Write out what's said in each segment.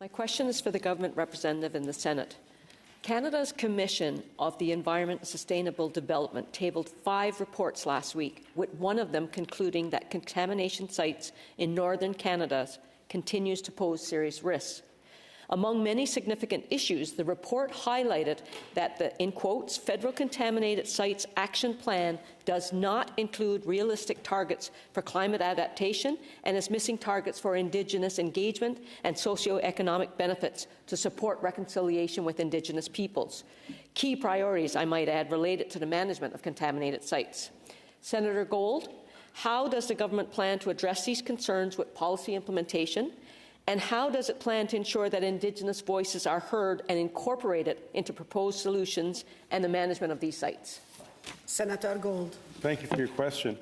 My question is for the government representative in the Senate. Canada's Commission of the Environment and Sustainable Development tabled 5 reports last week, with one of them concluding that contamination sites in northern Canada continues to pose serious risks. Among many significant issues, the report highlighted that the, in quotes, Federal Contaminated Sites Action Plan does not include realistic targets for climate adaptation and is missing targets for Indigenous engagement and socio-economic benefits to support reconciliation with Indigenous peoples. Key priorities, I might add, related to the management of contaminated sites. Senator Gold, how does the government plan to address these concerns with policy implementation? And how does it plan to ensure that Indigenous voices are heard and incorporated into proposed solutions and the management of these sites? Senator Gold. Thank you for your question.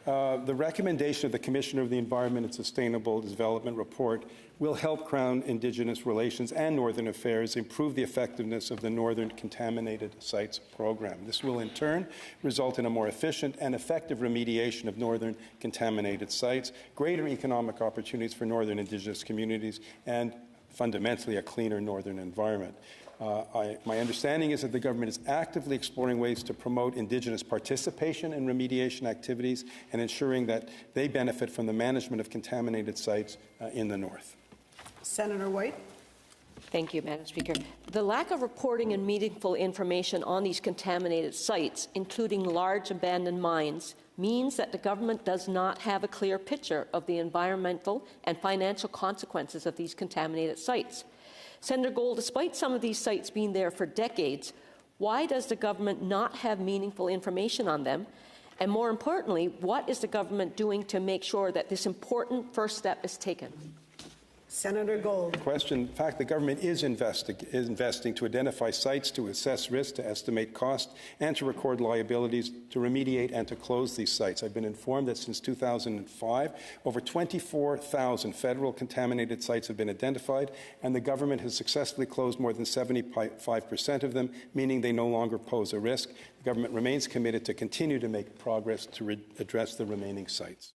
The recommendation of the Commissioner of the Environment and Sustainable Development report will help Crown Indigenous Relations and Northern Affairs improve the effectiveness of the Northern Contaminated Sites program. This will, in turn, result in a more efficient and effective remediation of northern contaminated sites, greater economic opportunities for northern Indigenous communities, and fundamentally a cleaner northern environment. My understanding is that the government is actively exploring ways to promote Indigenous participation in remediation activities and ensuring that they benefit from the management of contaminated sites in the north. Senator White. Thank you, Madam Speaker. The lack of reporting and meaningful information on these contaminated sites, including large abandoned mines, means that the government does not have a clear picture of the environmental and financial consequences of these contaminated sites. Senator Gold, despite some of these sites being there for decades, why does the government not have meaningful information on them? And more importantly, what is the government doing to make sure that this important first step is taken? Senator Gold. In fact, the government is investing to identify sites, to assess risk, to estimate cost, and to record liabilities, to remediate and to close these sites. I've been informed that since 2005, over 24,000 federal contaminated sites have been identified, and the government has successfully closed more than 75% of them, meaning they no longer pose a risk. The government remains committed to continue to make progress to address the remaining sites.